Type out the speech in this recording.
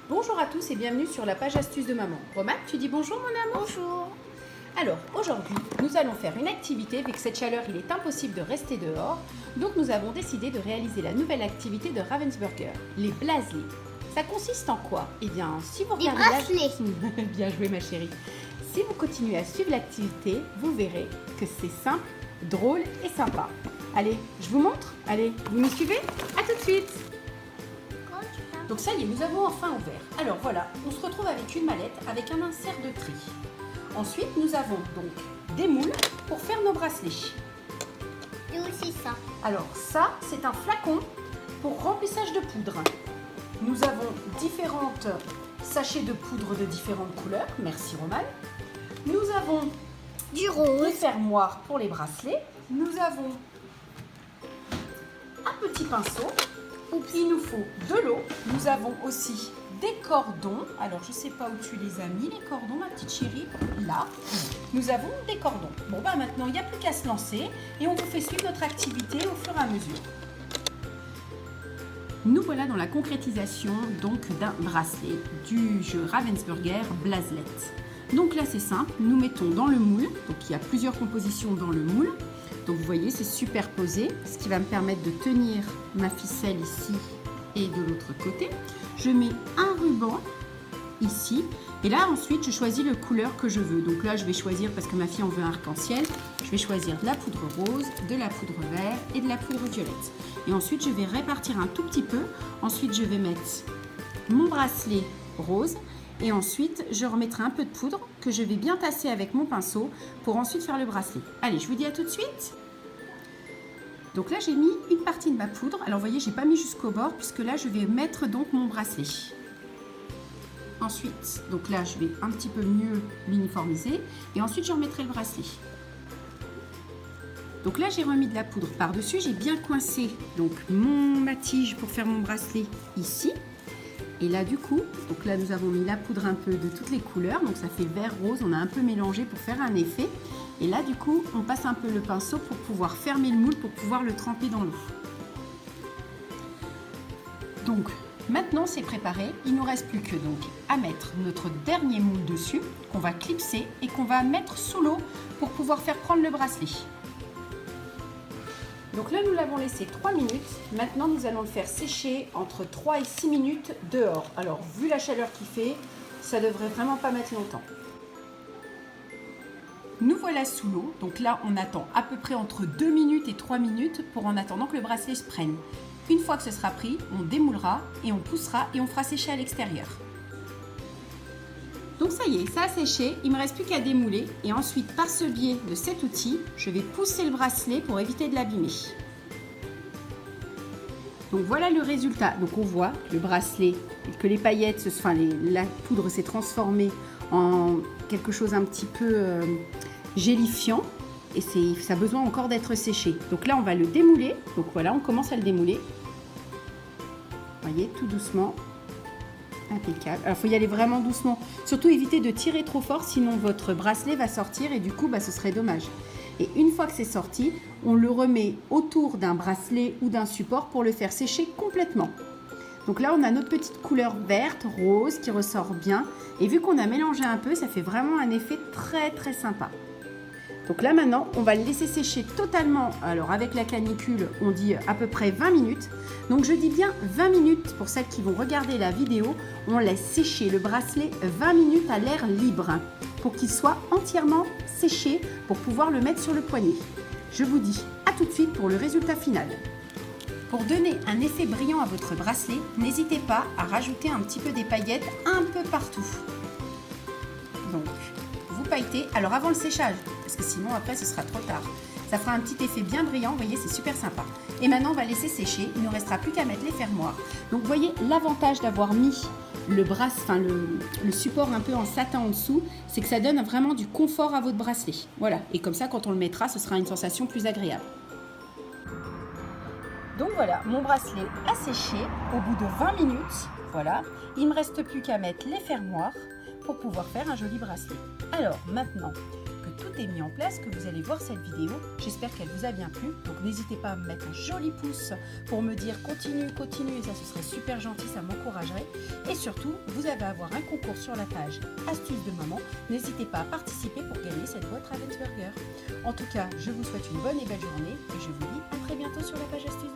Bonjour à tous et bienvenue sur la page astuce de maman. Romain, tu dis bonjour mon amour? Bonjour. Alors, aujourd'hui, nous allons faire une activité. Avec cette chaleur, il est impossible de rester dehors. Donc, nous avons décidé de réaliser la nouvelle activité de Ravensburger, les Blazelets. Ça consiste en quoi? Eh bien, si vous Des regardez bracelets. Bien joué ma chérie. Si vous continuez à suivre l'activité, vous verrez que c'est simple, drôle et sympa. Allez, je vous montre. Allez, vous me suivez? À tout de suite. Donc ça y est, nous avons enfin ouvert. Alors voilà, on se retrouve avec une mallette avec un insert de tri. Ensuite, nous avons donc des moules pour faire nos bracelets. Et aussi ça. Alors ça, c'est un flacon pour remplissage de poudre. Nous avons différentes sachets de poudre de différentes couleurs. Merci Roman. Nous avons Du des rose. fermoirs pour les bracelets. Nous avons un petit pinceau. Il nous faut de l'eau. Nous avons aussi des cordons. Alors, je ne sais pas où tu les as mis, les cordons, ma petite chérie. Là, nous avons des cordons. Bon, bah maintenant, il n'y a plus qu'à se lancer et on vous fait suivre notre activité au fur et à mesure. Nous voilà dans la concrétisation donc d'un bracelet du jeu Ravensburger Blazelet. Donc là, c'est simple. Nous mettons dans le moule. Donc, il y a plusieurs compositions dans le moule. Donc vous voyez, c'est superposé, ce qui va me permettre de tenir ma ficelle ici et de l'autre côté. Je mets un ruban ici et là ensuite je choisis la couleur que je veux. Donc là je vais choisir, parce que ma fille en veut un arc-en-ciel, je vais choisir de la poudre rose, de la poudre verte et de la poudre violette. Et ensuite je vais répartir un tout petit peu. Ensuite je vais mettre mon bracelet rose. Et ensuite, je remettrai un peu de poudre que je vais bien tasser avec mon pinceau pour ensuite faire le bracelet. Allez, je vous dis à tout de suite. Donc là, j'ai mis une partie de ma poudre. Alors, vous voyez, je n'ai pas mis jusqu'au bord puisque là, je vais mettre donc mon bracelet. Ensuite, donc là, je vais un petit peu mieux l'uniformiser. Et ensuite, je remettrai le bracelet. Donc là, j'ai remis de la poudre par-dessus. J'ai bien coincé donc ma tige pour faire mon bracelet ici. Et là du coup, donc là nous avons mis la poudre un peu de toutes les couleurs, donc ça fait vert rose, on a un peu mélangé pour faire un effet. Et là du coup, on passe un peu le pinceau pour pouvoir fermer le moule, pour pouvoir le tremper dans l'eau. Donc maintenant c'est préparé, il ne nous reste plus que donc à mettre notre dernier moule dessus, qu'on va clipser et qu'on va mettre sous l'eau pour pouvoir faire prendre le bracelet. Donc là, nous l'avons laissé 3 minutes. Maintenant, nous allons le faire sécher entre 3 et 6 minutes dehors. Alors, vu la chaleur qu'il fait, ça devrait vraiment pas mettre longtemps. Nous voilà sous l'eau. Donc là, on attend à peu près entre 2 minutes et 3 minutes pour en attendant que le bracelet se prenne. Une fois que ce sera pris, on démoulera et on poussera et on fera sécher à l'extérieur. Donc ça y est, ça a séché, il ne me reste plus qu'à démouler et ensuite par ce biais de cet outil, je vais pousser le bracelet pour éviter de l'abîmer. Donc voilà le résultat. Donc on voit que le bracelet, que les paillettes, la poudre s'est transformée en quelque chose un petit peu gélifiant et ça a besoin encore d'être séché. Donc là on va le démouler, donc voilà, on commence à le démouler. Vous voyez, tout doucement. Impeccable. Alors, il faut y aller vraiment doucement. Surtout, évitez de tirer trop fort, sinon votre bracelet va sortir et du coup, ce serait dommage. Et une fois que c'est sorti, on le remet autour d'un bracelet ou d'un support pour le faire sécher complètement. Donc là, on a notre petite couleur verte, rose qui ressort bien. Et vu qu'on a mélangé un peu, ça fait vraiment un effet très très sympa. Donc là maintenant, on va le laisser sécher totalement. Alors avec la canicule, on dit à peu près 20 minutes. Donc je dis bien 20 minutes pour celles qui vont regarder la vidéo. On laisse sécher le bracelet 20 minutes à l'air libre pour qu'il soit entièrement séché pour pouvoir le mettre sur le poignet. Je vous dis à tout de suite pour le résultat final. Pour donner un effet brillant à votre bracelet, n'hésitez pas à rajouter un petit peu des paillettes un peu partout. Donc, vous pailletez, alors avant le séchage, parce que sinon après ce sera trop tard. Ça fera un petit effet bien brillant, vous voyez, c'est super sympa. Et maintenant on va laisser sécher, il ne restera plus qu'à mettre les fermoirs. Donc vous voyez, l'avantage d'avoir mis le support un peu en satin en dessous, c'est que ça donne vraiment du confort à votre bracelet. Voilà, et comme ça quand on le mettra, ce sera une sensation plus agréable. Donc voilà, mon bracelet a séché au bout de 20 minutes. Voilà, il ne me reste plus qu'à mettre les fermoirs pour pouvoir faire un joli bracelet. Alors maintenant que tout est mis en place, que vous allez voir cette vidéo, j'espère qu'elle vous a bien plu. Donc n'hésitez pas à me mettre un joli pouce pour me dire continue, continue, et ça ce serait super gentil, ça m'encouragerait. Et surtout, vous allez avoir un concours sur la page Astuces de maman. N'hésitez pas à participer pour gagner cette boîte Ravensburger. En tout cas, je vous souhaite une bonne et belle journée et je vous dis à très bientôt sur la page Astuces.